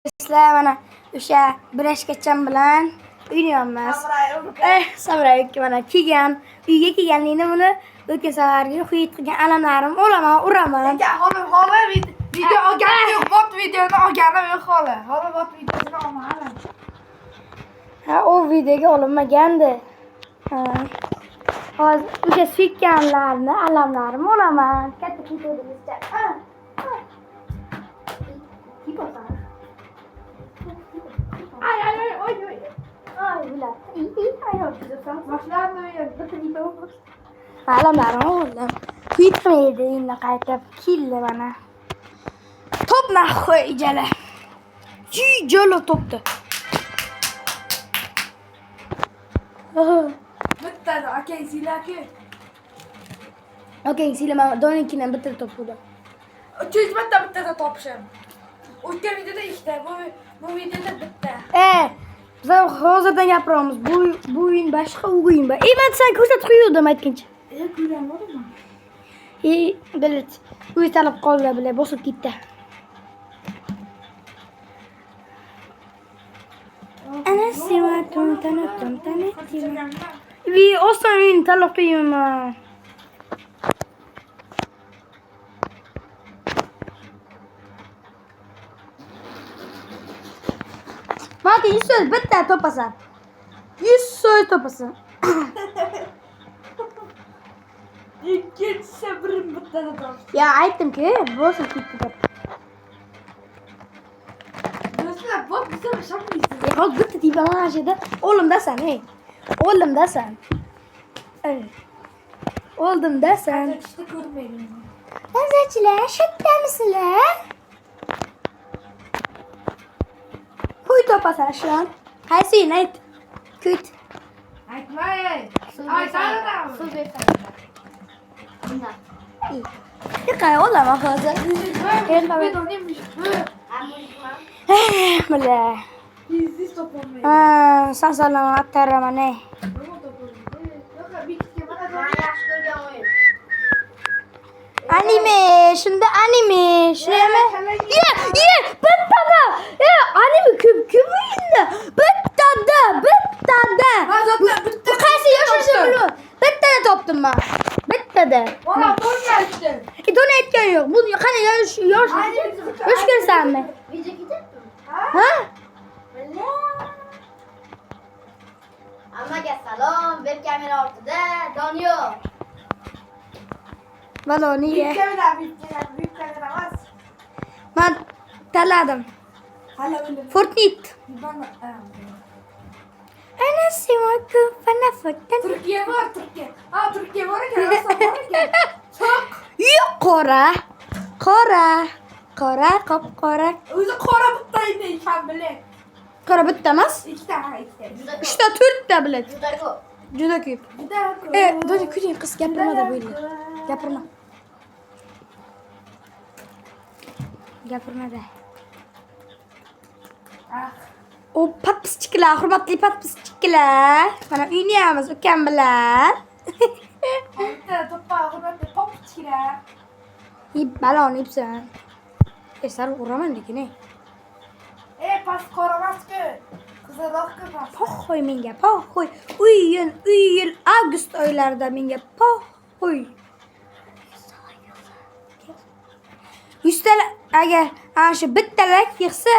Sizlar mana o'sha birashgacham bilan o'ynayapmiz. Samuray mana kelgan, uyga kelganlikni buni o'tgan safargi xuyit qilgan alamlarim olaman, uraman. Hali video olganim yo'q, bot videoni olganim yo'q hali. Hali bot videosini olmadim. Ha, o videoga olinmagandi. Ha. Hozir o'sha suyganlarni alamlarim olaman. Katta kitobimizda. Ay, oy. Ay, ulan. İyi, ayol güzel. Boshlarni o'yin. Alamlarim oldu. Bitmedi yine qaytib keldi bana. Top nahoy ijala. Jolo topdi. Bittada akang silaki. Okey, silama doninkidan bitta top bo'ldi. 300 bittada topishim. O'tgan videoda ikkita, bu videoda bitta. Biz hozirdan gapiramiz. Bu o'yin boshqa, u o'yin bor. Men sen ko'rsatib qo'ydim aytgancha. Ko'rganmadimmi? Bilet. U talab qoldi bile, bosib ketdi. Ana sevatum tanatum tanatim. Vi oson o'yin talab qo'yaman. Mati 100 so'z bitta topasan. 100 so'z topasan. Ikkinchisi birim bittada topishim. Ya aytdim-ki, bosib ketdi deb. Do'stlar, bot bizni shamaysiz. Hozir bitta tipa mana shu yerda o'limdasan, O'limdasan. O'limdasan. Ishni ko'rmayman. Nazachilar, shuddamisizlar? Huy topasan shu an. Qaysini ayt. Kut. Aytmay. Aytaman. Suv bersan. Yiqay olaman hozir. Mana. Siz topolmaysiz. San salama attaraman. Anime, shunda anime, shunami? Ye, bittada. Anime ko'p o'yinda. Bittada. Bu qaysi yoshda bilmayman. Bittada topdim men. Bittada. Mana to'rtashdi. Dona aytgan yo'q. Bu qani yosh ko'rsanmi? Video ketyaptimi? Ha? Hammaga salom, web kamera ortida Doniyor. Baloniga. Büyük kamera emas. Men tanladim. Hala o'lim. Fortnite. Ana simoku fanafotan. Turkiya bor, Turkiya. Ha, Turkiya bor ekan, Rosa bor ekan. Choq. Yo'q, qora, qop-qora. O'zi qora bitta ekan, bilet. Qora bitta emas. Ikkita, ikkita. Juda ko'p. 3 ta 4 ta bilet. Juda ko'p. Juda ko'p. Juda ko'p. Dona kuting qiz gapirmada bo'yli. Gapirmada. Ah. O patpischiklar, hurmatli patpischiklar. Mana o'ynayamiz ukam bilan. Bitta to'ppa hurmatli popchilar. Balon ipsan. Sar uraman lekin. Pas qoramas-ku. Qizaloq-ku pas. Po'y menga, po'y. O'yin avgust oylarida menga po'y. 100 ta agar ana shu bittalak yig'sa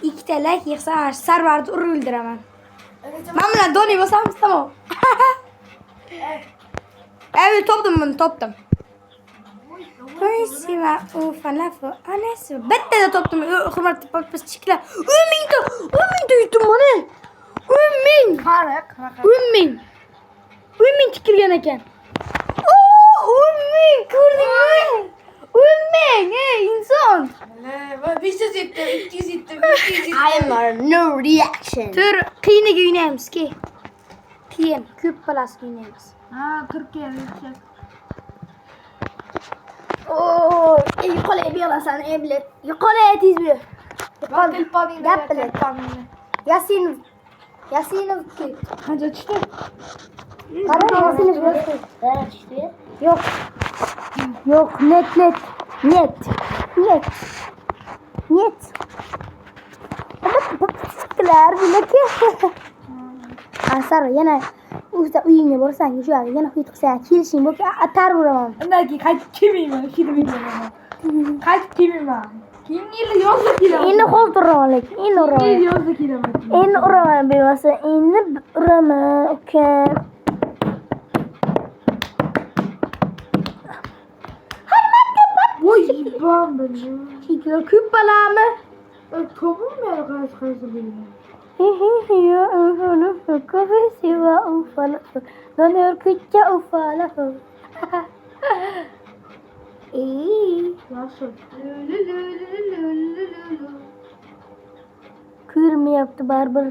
2 talak yig'sa ana shu sarvarni urib o'ldiraman. Men bilan doni bo'lsamiz tamom. Topdim. Qo'ysima u falafel anasi. Bittada topdim. Hurmatli podpischiklar. 10 mingta yutdim mana. 10 ming. Qara. 10 ming. 10 ming tikilgan ekan. 10 ming ko'rdingmi? 10 ming, inson. Va 500 yetdi, 200 yetdi, 200 yetdi. I'm no reaction. Tur qiyiniga o'ynaymiz-ki. Qiyin, ko'p plasga o'ynaymiz. Ha, Turkiya yetdi. Yuqolay berasan, bilet. Yuqolay tez ber. Gap bilet. Yasinov ki. Qancha tushdi? Qara Yasinov yo'q. Tushdi. Yo'q, net. Net. Sıkılar bile ki. Asar yana o'zda uyingga borsang shu yerga yana hut qilsang kelishing bo'lsa atar uraman. Undan keyin qaytib kelmayman. Kelmayman. Qaytib kelmayman. Keyingi yil yozda kelaman. Endi qo'ltiraman lekin endi Keyingi uraman. yil yozda kelaman. Endi uraman bilmasa endi uraman ukam. Voy ibam benim. Cheklar ko'p balami? Topum ben qaysi bilmayman. Ya kafesi va ufala. Dönüyor küçük ufala. İyi. Nasıl? Kuyruğumu yaptı barbar.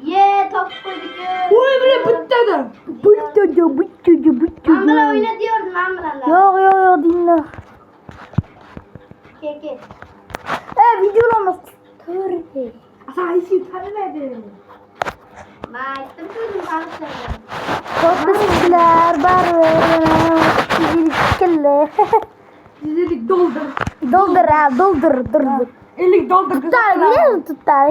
Ye top koyduk. Oy bile bitmedi. Bütçücü. Ambala oyna diyordum ambala. Yok dinle. Keke. Videolarımız törde. Asa işi tanımadım. Maittim kızım tanıştırdım. Toplasıklar barbar. İlişkiler. Dizilik doldur. Doldur ha doldur. Ellik doldur. Tutar biliyor musun tutar?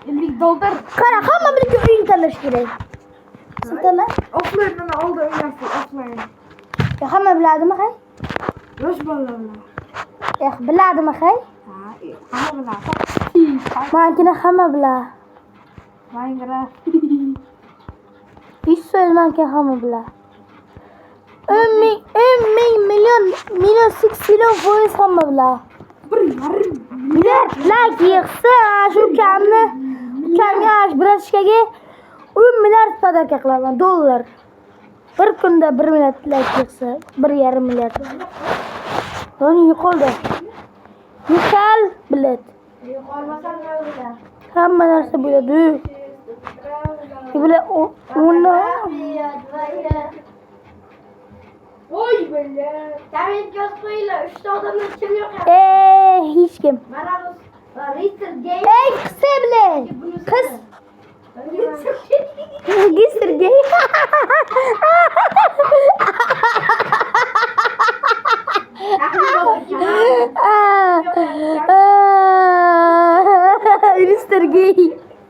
Ellik doldur. Kara kama bir oyun tanış gerek. Sıkıntı. Offline'dan aldı oynasın offline. Ya kama biladım hay. Yoş ballarla. Ya biladım hay. Ha, ama bela. Mankine kama bila. Minecraft. Hiç söylemem ki kama bila. 10 milyon 6 milyon voice kama bila. Bir yarım. Bilet like yıksa şu kamni. Kamga biraz şikage 10 milyar padaka qilaman dollar. Bir kunda 1 milyar like yıksa 1,5 milyar. Onu yuqoldi. Yuqal bilet. Olmasan ne olur? Hamma narsa bo'ladi. Bile onu Oy böyle. Demin göz koyuyla 3 odamda kim yok ya? hiç kim. Bana bu Ritter Game. Kısa bile. Kız. Gisir gay.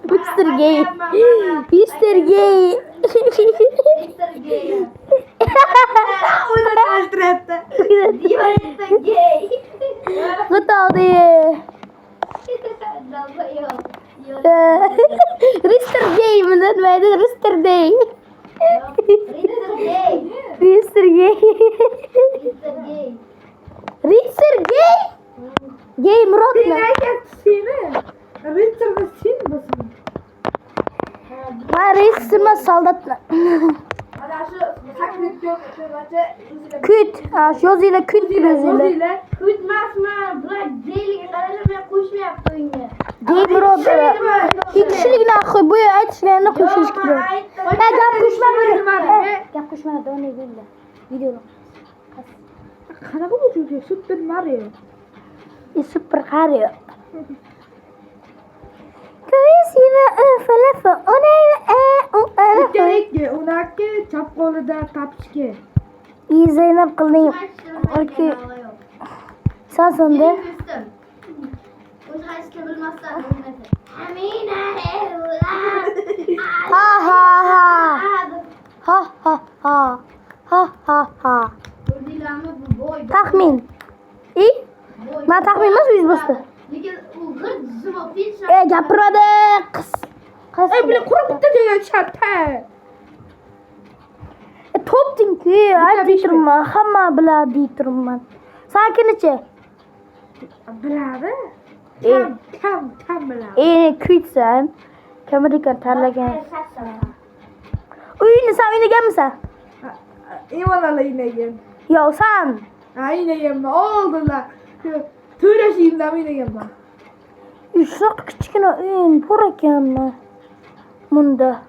Mr. Gay. Mr. Gay. Mr. Gay. Ritter Game. Onu taştırdı. Ritter Game. Gıda diye. Mr. Gay mi lan? Ben de Mr. Day. Ritter Game. Mr. Gay. Ritter Game. Mr. Gay. Gay Murat mı? Nereden seni? Ritter'da sen misin? Ben reisime saldatma. Hadi şu saklık yok. Şöyle Küt. Şu yazıyla küt gözüyle. Kutmaz mı? Bırak deli kararlı ve koşmayıp oynuyor. Gay Murat. İki kişilik nakı. Bu ayetçilerine koşuş gibi. Gel kuşma böyle. Gel kuşma da onu böyle. Videoda. Kana bu çocuk Super Mario. Super Mario. Kıyısıyla öfelefe. Ona Gerekli. Onaki çapkolu da tapşki. İyi Zeynep kılayım. Okey. Sen söndü. Benim üstüm. Bu saçlı bilmezsen bilmezsen. Amine evlat. Ha ha ha. Ha ha ha. Ha ha ha. Bu değil ama bu boy. Tahmin. İyi. Ben tahmin nasıl yüz bastı? Lekin u g'irt zıma fil Gapirmadi kız. Kız. Bile kurup bitti diyor çarpı. Top dinki. Ay deytirman. Hamma bila deytirman. Sankinichi. Biladi. Tam biladi. Eni kuytsan. Kamerikan tanlagan. Uyni sen o'ynaganmisan? Eyvallah yine. Yo sen. Aynen oldular. Töreşiyimden oynayayım ben. Shunaqa kichkina o'yin bor ekanmi? Bunda.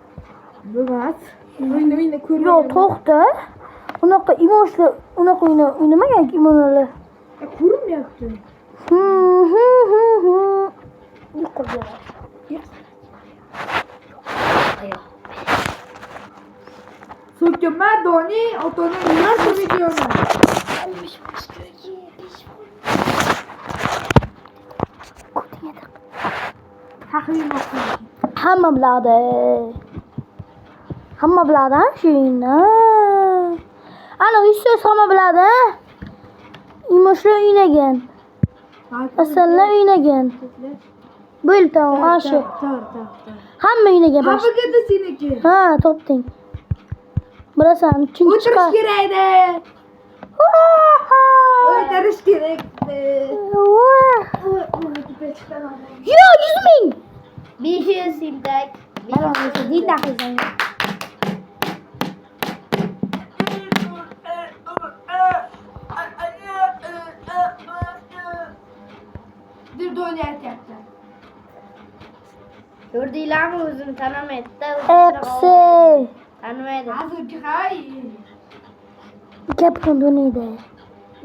Bilmas. O'yna ko'rmadim. Yo, to'xta. Unaqa emoshlar, unaqa o'ynamagan imonalar. Ko'rinmayapti. Yuqorda. So'kma doni, otoni nima videoman. Hamma biladi. Hamma biladi shuni. Ana yuz hamma biladi. Imoshlar uynagan. Asallar uynagan. Bo'l tamam, aşı. Hamma uynagan. Hamma ketdi seniki. Ha, topding. Bilasan, chunki O'tirish kerak edi. O'tirish kerak edi. Yo, 100 ming. 500 simtak. Mana o'sha dinda qilsan. Deb o'ynayapti. Ko'rdinglarmi o'zini tanimaydi-da. Eksi. Tanimaydi. Hozirgi hay. Gap qildi.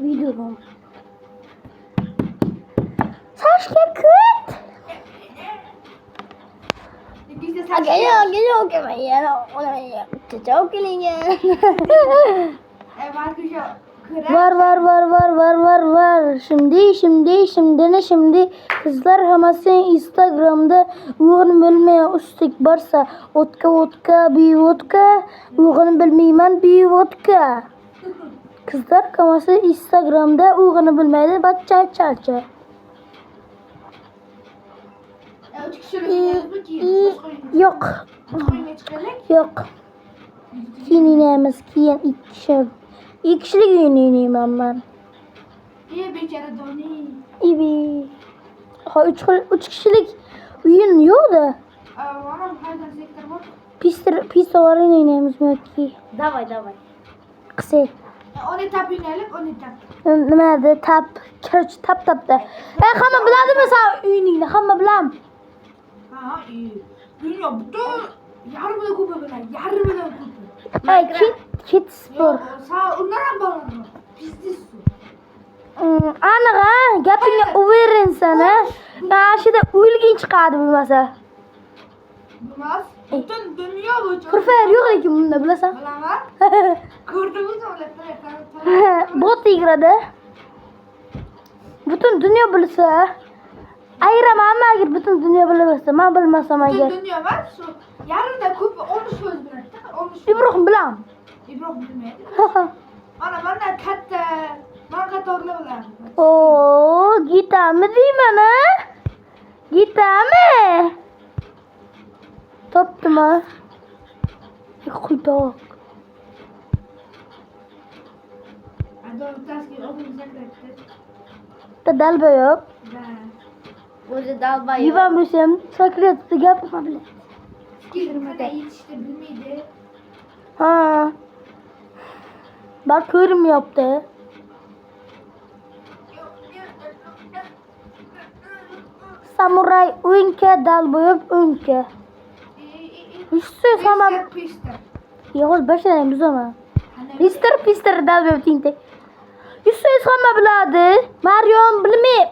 Videoda. Sashka kut. Geliyor ki ben yana ona çok gelince. Var. Şimdi kızlar hammasi Instagram'da o'g'lim bilmay ustik borsa vodka bi vodka o'g'lim bilmayman bi vodka. Kızlar hammasi Instagram'da o'g'lim bilmaydi bachcha. Yok. Keyin oynaymiz, keyin 2 kishi. 2 kishilik o'ynayman men. Bechara Doni. Ibi. Ha 3 kishilik o'yin yo'q-da. Mana hayda sektor bor. Pista o'ynaymiz yoki. Davay. Qisi. Oni tap o'ynaylik, oni tap. Nimada tap, kirch tap-tapda. Hamma biladimi sen o'yiningni? Hamma bilam. Ha, dunyo butun yarmidan ko'p bilan, ko'p. Kit spor. Sa undan ham bormi? Biznes. Aniq ha, gapingga uverensan ha. Qarshida o'lgin chiqadi bo'lmasa. Bilmas. Butun dunyo bo'yicha. Kurfer yo'q lekin bunda bilasan. Bilaman. Ko'rdingizmi ularni? Bot igrada. Butun dunyo bilsa, ayiramanmi agar butun dunyo bilsa, men bilmasam agar. Butun dunyo emas, shu yarmidan ko'p 10 so'z biladi. 10 Ibrohim bilam. Ibrohim bilmaydi. Ana mendan katta, men qatorlar biladi. Oo, gitami deyman ha? Gitami? Topdim ha. Quydoq. Adol taski o'zim sakratdi. Dalba yo'q. O'zi dalbay. Yivan bo'lsam, sakratda gapirma biladi. Kirmada yetishdi bilmaydi. Ha. Bak ko'rinmayapti. Samuray o'nka, dalboyob o'nka. Yusuf hamma Pista. yog'oz boshlaymiz ama. Pister dalboyob tintek. Yusuf hamma biladi. Marion bilmaydi.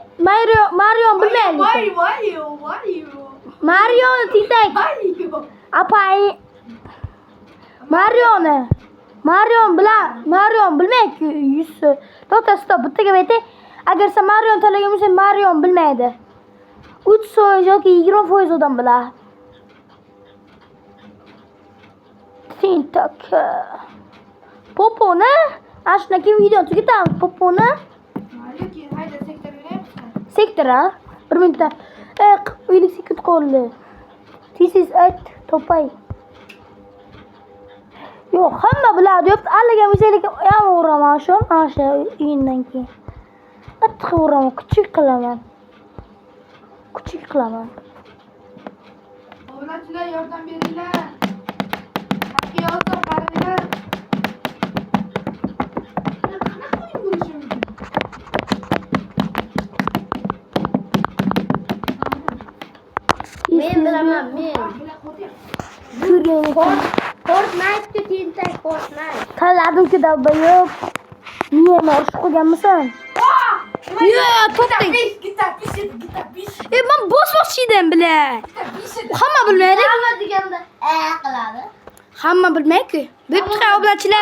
Marion tintek. Apay. Marion bilmaydi Yusuf. To'xta, stop. Bitta gap aytay. Agar sen Marion tanlagan bo'lsang, Marion bilmaydi. 3% yoki 20% odam biladi. Tintak. Poponi, ashunaki video tugatamiz poponi. Lekin hayda sektor o'ynayapsan. Sektor ha? 1 minutda. 50 sekund qoldi. This is it. Topay. Yo'q, hamma biladi. Yo'q, allaga bo'lsa-lekin ham uraman shu. O'sha o'yindan keyin. Qattiq uraman, kuchuk qilaman. Obunachilar yordam beringlar. Hakka yozdim, qaranglar. Qanaqa o'yin bo'lishi mumkin? Men bilaman, men. Fortnite tintak Fortnite. Tanladim-ku dalboyob. Niye urushib qo'yganmisan? Yo'q, to'xtang. Gita pish. Men bosmoqchi edim, bila. Hamma bilmaydi. Hamma deganda qiladi. Hamma bilmaydi-ku. Bo'pti, obunachilar.